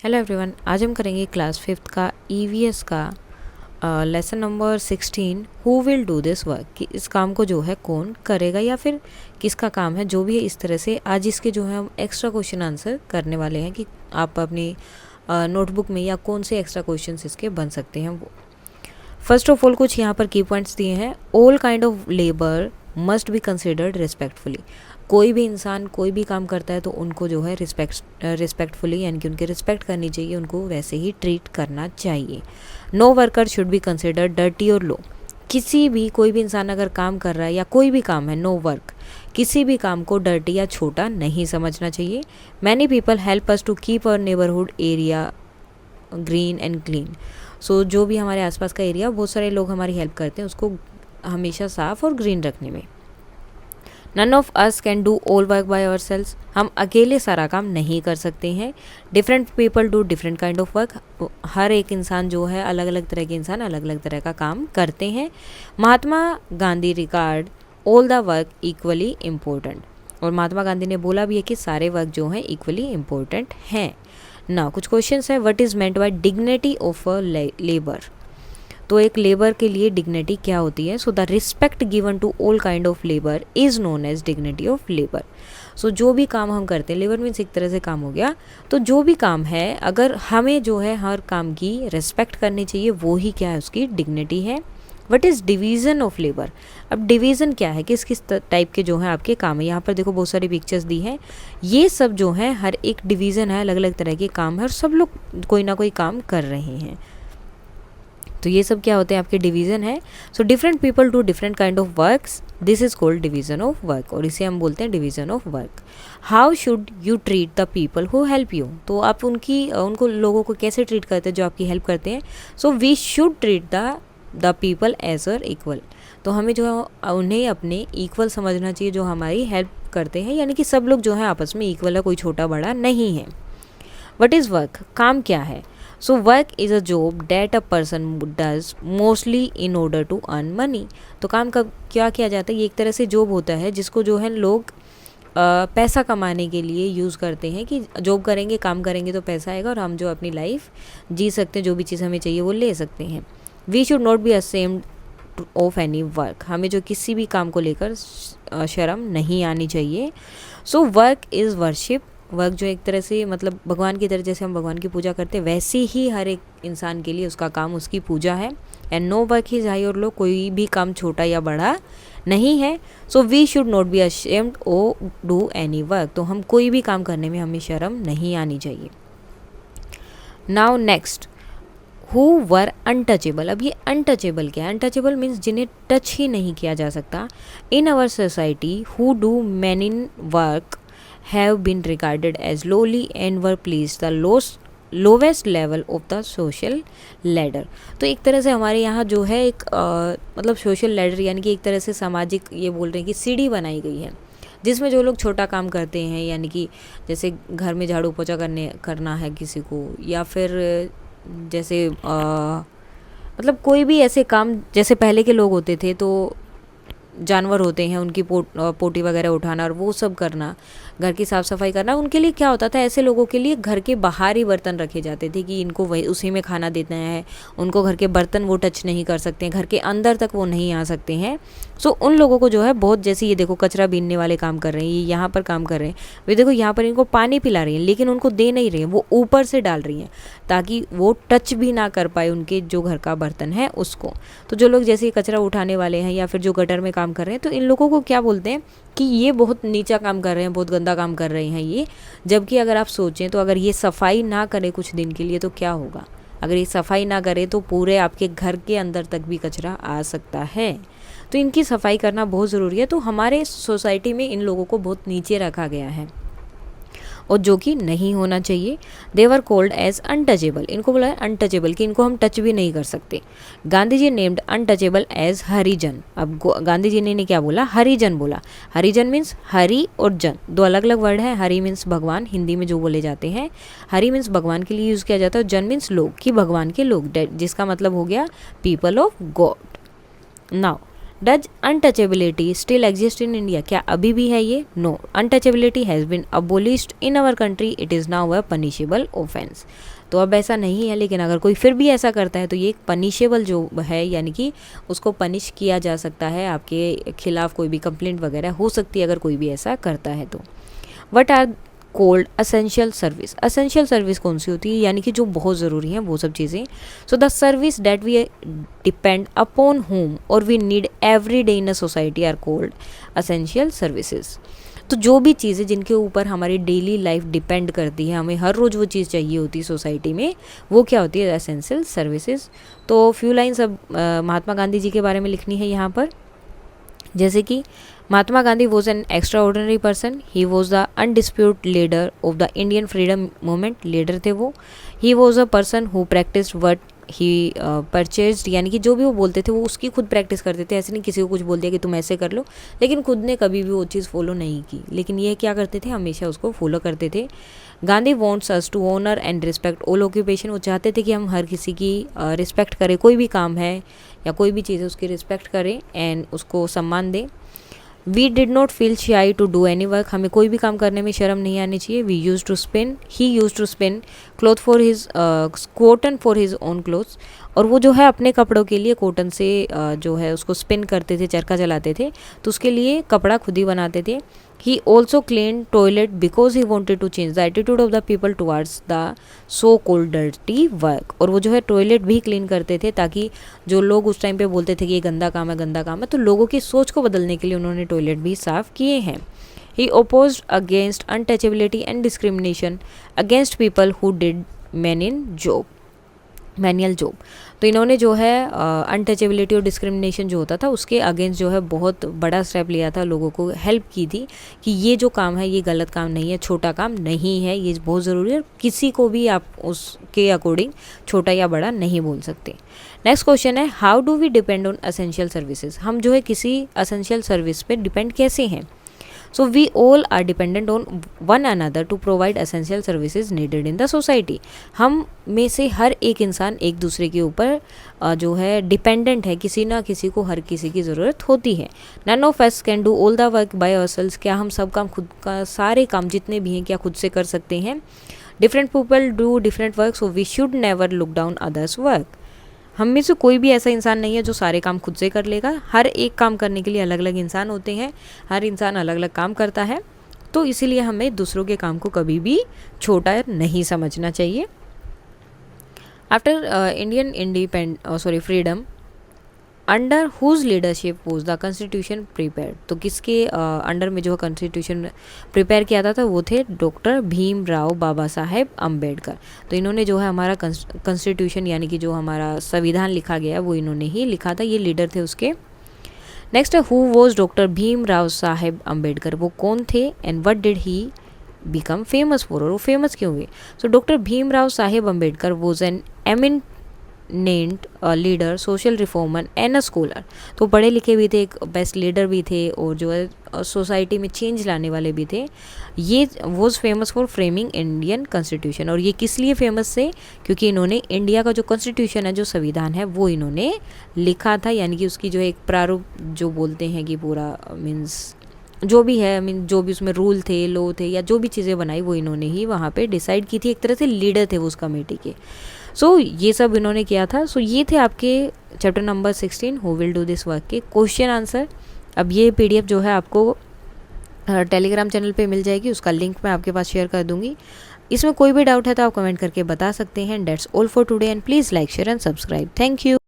Hello everyone, आज हम करेंगे क्लास 5th का ईवीएस का lesson number 16 who will do this work, कि इस काम को जो है कौन करेगा या फिर किसका काम है, जो भी है। इस तरह से आज इसके जो है हम एक्स्ट्रा क्वेश्चन आंसर करने वाले हैं कि आप अपनी नोटबुक में या कौन से एक्स्ट्रा क्वेश्चंस इसके बन सकते हैं वो। फर्स्ट ऑफ ऑल कुछ यहाँ पर की पॉइंट्स दिए हैं। All kind of labour must be considered respectfully. कोई भी इंसान कोई भी काम करता है तो उनको जो है रिस्पेक्टफुली यानी कि उनकी रिस्पेक्ट करनी चाहिए, उनको वैसे ही ट्रीट करना चाहिए। No worker should be considered dirty और लो। किसी भी कोई भी इंसान अगर काम कर रहा है या कोई भी काम है, नो वर्क, किसी भी काम को डर्टी या छोटा नहीं समझना चाहिए। Many people help us to keep our neighbourhood area green and clean. So जो भी हमारे आसपास का एरिया, बहुत सारे लोग हमारी हेल्प करते हैं उसको हमेशा साफ और ग्रीन रखने में। None of us can do all work by our selves. हम अकेले सारा काम नहीं कर सकते हैं। Different people do different kind of work. हर एक इंसान जो है, अलग अलग तरह के इंसान अलग अलग तरह का काम करते हैं। Mahatma Gandhi regard all the work equally important. और महात्मा गांधी ने बोला भी है कि सारे वर्क जो हैं इक्वली इम्पोर्टेंट हैं। ना कुछ क्वेश्चंस है। What is meant by dignity of a labour. तो एक लेबर के लिए डिग्निटी क्या होती है? So the respect given to all kind of labour is known as dignity of labour. So जो भी काम हम करते हैं, लेबर मीन्स एक तरह से काम हो गया, तो जो भी काम है अगर हमें जो है हर काम की रिस्पेक्ट करनी चाहिए, वो ही क्या है, उसकी डिग्निटी है। What is division of labour. अब डिवीज़न क्या है, किस किस टाइप के जो हैं आपके काम है। यहाँ पर देखो बहुत सारी पिक्चर्स दी हैं, ये सब जो है हर एक डिवीज़न है, अलग अलग तरह के काम है और सब लोग कोई ना कोई काम कर रहे हैं। तो ये सब क्या होते हैं, आपके डिवीज़न है। So different people do different kind of works, this is called division of work, और इसे हम बोलते हैं division of work. How should you treat the people who help you. तो आप उनको लोगों को कैसे ट्रीट करते हैं जो आपकी हेल्प करते हैं। So we should treat the people as are equal. तो हमें जो है उन्हें अपने इक्वल समझना चाहिए जो हमारी हेल्प करते हैं, यानी कि सब लोग जो है आपस में इक्वल है, कोई छोटा बड़ा नहीं है। व्हाट इज़ वर्क, काम क्या है। So work is a job that a person does mostly in order to earn money. तो काम का क्या किया जाता है, ये एक तरह से जॉब होता है जिसको जो है लोग पैसा कमाने के लिए यूज़ करते हैं, कि जॉब करेंगे, काम करेंगे तो पैसा आएगा और हम जो अपनी लाइफ जी सकते हैं, जो भी चीज़ हमें चाहिए वो ले सकते हैं। We should not be ashamed of any work. हमें जो किसी भी काम को लेकर शर्म नहीं आनी चाहिए। सो वर्क इज़ वर्शिप। वर्क जो एक तरह से मतलब भगवान की तरह, जैसे हम भगवान की पूजा करते हैं वैसे ही हर एक इंसान के लिए उसका काम उसकी पूजा है। And no work is high और लो, कोई भी काम छोटा या बड़ा नहीं है। So we should not be ashamed to do any work. तो हम कोई भी काम करने में हमें शर्म नहीं आनी चाहिए। Now next, who were untouchable. अब ये अनटचेबल क्या है? अनटचेबल मीन्स जिन्हें टच ही नहीं किया जा सकता। In our society who do many work have been regarded as lowly and were placed the lowest level of the social ladder। तो एक तरह से हमारे यहाँ जो है एक मतलब सोशल लैडर यानी कि एक तरह से सामाजिक, ये बोल रहे हैं कि सीढ़ी बनाई गई है जिसमें जो लोग छोटा काम करते हैं, यानी कि जैसे घर में झाड़ू पोछा करना है किसी को, या फिर जैसे मतलब कोई भी ऐसे काम, जैसे पहले के लोग होते थे तो जानवर होते हैं उनकी पोटी वगैरह उठाना और वो सब करना, घर की साफ़ सफाई करना, उनके लिए क्या होता था, ऐसे लोगों के लिए घर के बाहर ही बर्तन रखे जाते थे कि इनको वही उसी में खाना देना है, उनको घर के बर्तन वो टच नहीं कर सकते हैं, घर के अंदर तक वो नहीं आ सकते हैं। सो उन लोगों को जो है बहुत, जैसे ये देखो कचरा बीनने वाले काम कर रहे हैं, ये यहाँ पर काम कर रहे हैं, वे देखो यहाँ पर इनको पानी पिला रही हैं लेकिन उनको दे नहीं रही हैं, वो ऊपर से डाल रही हैं ताकि वो टच भी ना कर पाए उनके जो घर का बर्तन है उसको। तो जो लोग जैसे कचरा उठाने वाले हैं या फिर जो गटर में काम कर रहे हैं, तो इन लोगों को क्या बोलते हैं कि ये बहुत नीचा काम कर रहे हैं, बहुत गंदा काम कर रहे हैं ये। जबकि अगर आप सोचें तो अगर ये सफाई ना करे कुछ दिन के लिए तो क्या होगा, अगर ये सफाई ना करे तो पूरे आपके घर के अंदर तक भी कचरा आ सकता है। तो इनकी सफाई करना बहुत ज़रूरी है। तो हमारे सोसाइटी में इन लोगों को बहुत नीचे रखा गया है और जो कि नहीं होना चाहिए। देवर कोल्ड एज अनटचेबल, इनको बोला है अनटचेबल कि इनको हम टच भी नहीं कर सकते। Gandhi ji named untouchable as हरिजन। अब गांधी जी ने क्या बोला, हरिजन बोला। हरिजन मीन्स हरि और जन, दो अलग अलग वर्ड है। हरि मीन्स भगवान, हिंदी में जो बोले जाते हैं, हरि मीन्स भगवान के लिए यूज़ किया जाता है, और जन मीन्स लोग, कि भगवान के लोग, जिसका मतलब हो गया people of God. Now does untouchability still exist in India, क्या अभी भी है ये? No, untouchability has been abolished in our country, it is now a punishable offence. तो अब ऐसा नहीं है, लेकिन अगर कोई फिर भी ऐसा करता है तो ये एक पनिशेबल जो है, यानी कि उसको पनिश किया जा सकता है, आपके खिलाफ कोई भी कंप्लेंट वगैरह हो सकती है अगर कोई भी ऐसा करता है तो। What are called essential service, essential service कौन सी होती है, यानी कि जो बहुत ज़रूरी है वो सब चीज़ें। So the service that we depend upon home और we need every day in a society are called essential services. तो जो भी चीज़ें जिनके ऊपर हमारी डेली लाइफ डिपेंड करती है, हमें हर रोज़ वो चीज़ चाहिए होती है सोसाइटी में, वो क्या होती है? Essential services. तो फ्यू लाइन्स अब महात्मा गांधी जी के बारे में लिखनी है यहाँ पर, जैसे कि Mahatma Gandhi was an extraordinary person, he was the undisputed leader of the Indian freedom movement, leader थे वो। He was a person who practised what he preached, यानी कि जो भी वो बोलते थे वो उसकी खुद प्रैक्टिस करते थे, ऐसे नहीं किसी को कुछ बोल दिया कि तुम ऐसे कर लो, लेकिन खुद ने कभी भी वो चीज़ फॉलो नहीं की, लेकिन ये क्या करते थे? हमेशा उसको फॉलो करते थे। Gandhi wants us to honour and respect all occupation, वो चाहते थे कि हम हर किसी की रिस्पेक्ट करें, कोई भी काम है या कोई भी चीज़ है उसकी रिस्पेक्ट करें एंड उसको सम्मान दें। We did not feel shy to do any work, हमें कोई भी काम करने में शर्म नहीं आनी चाहिए। We use to spin, he use to spin cloth for his cotton for his own clothes, और वो जो है अपने कपड़ों के लिए कॉटन से जो है उसको स्पिन करते थे, चरखा चलाते थे, तो उसके लिए कपड़ा खुद ही बनाते थे। He also clean toilet because he wanted to change the attitude of the people towards the so called dirty work, और वो जो है टॉयलेट भी क्लीन करते थे ताकि जो लोग उस टाइम पे बोलते थे कि ये गंदा काम है, गंदा काम है, तो लोगों की सोच को बदलने के लिए उन्होंने टॉयलेट भी साफ़ किए हैं। He opposed against untouchability and discrimination against people who did manual job, तो इन्होंने जो है अनटचेबिलिटी और डिस्क्रिमिनेशन जो होता था उसके अगेंस्ट जो है बहुत बड़ा स्टेप लिया था, लोगों को हेल्प की थी कि ये जो काम है ये गलत काम नहीं है, छोटा काम नहीं है, ये बहुत ज़रूरी है, किसी को भी आप उसके अकॉर्डिंग छोटा या बड़ा नहीं बोल सकते। नेक्स्ट क्वेश्चन है, how do we depend on essential services, हम जो है किसी असेंशियल सर्विस पे डिपेंड कैसे हैं? So we all are dependent on one another to provide essential services needed in the society. हम में से हर एक इंसान एक दूसरे के ऊपर जो है डिपेंडेंट है, किसी ना किसी को हर किसी की ज़रूरत होती है। None of us can do all the work by ourselves, क्या हम सब काम खुद का, सारे काम जितने भी हैं क्या खुद से कर सकते हैं? Different people do different work, so we should never look down others' work. हम में से कोई भी ऐसा इंसान नहीं है जो सारे काम खुद से कर लेगा, हर एक काम करने के लिए अलग अलग इंसान होते हैं, हर इंसान अलग अलग काम करता है, तो इसीलिए हमें दूसरों के काम को कभी भी छोटा नहीं समझना चाहिए। After Indian freedom under whose leadership was the constitution prepare, तो किसके अंडर में जो कॉन्स्टिट्यूशन प्रिपेयर किया था वो थे डॉक्टर भीमराव बाबा साहेब अम्बेडकर। तो इन्होंने जो है हमारा कॉन्स्टिट्यूशन यानी कि जो हमारा संविधान लिखा गया वो इन्होंने ही लिखा था, ये लीडर थे उसके। नेक्स्ट है, who was doctor Bhimrao Saheb Ambedkar, वो कौन थे and what did he become famous for, और वो फेमस क्यों हुए? So doctor Bhimrao Saheb Ambedkar was an eminent leader, social reformer and a scholar, तो पढ़े लिखे भी थे, एक बेस्ट लीडर भी थे और जो है सोसाइटी में चेंज लाने वाले भी थे। ये was famous for framing Indian constitution, और ये किस लिए फेमस थे? क्योंकि इन्होंने इंडिया का जो कॉन्स्टिट्यूशन है, जो संविधान है, वो इन्होंने लिखा था, यानी कि उसकी जो एक प्रारूप जो बोलते हैं कि पूरा मीन्स जो भी है, जो भी उसमें रूल थे, लॉ थे या जो भी चीज़ें बनाई वो इन्होंने ही वहाँ पे डिसाइड की थी, एक तरह से लीडर थे वो उस कमेटी के। सो ये सब इन्होंने किया था। सो ये थे आपके chapter number 16 who will do this work के क्वेश्चन आंसर। अब ये PDF जो है आपको टेलीग्राम चैनल पे मिल जाएगी, उसका लिंक मैं आपके पास शेयर कर दूंगी। इसमें कोई भी डाउट है तो आप कमेंट करके बता सकते हैं। That's all for today and please like share and subscribe. Thank you.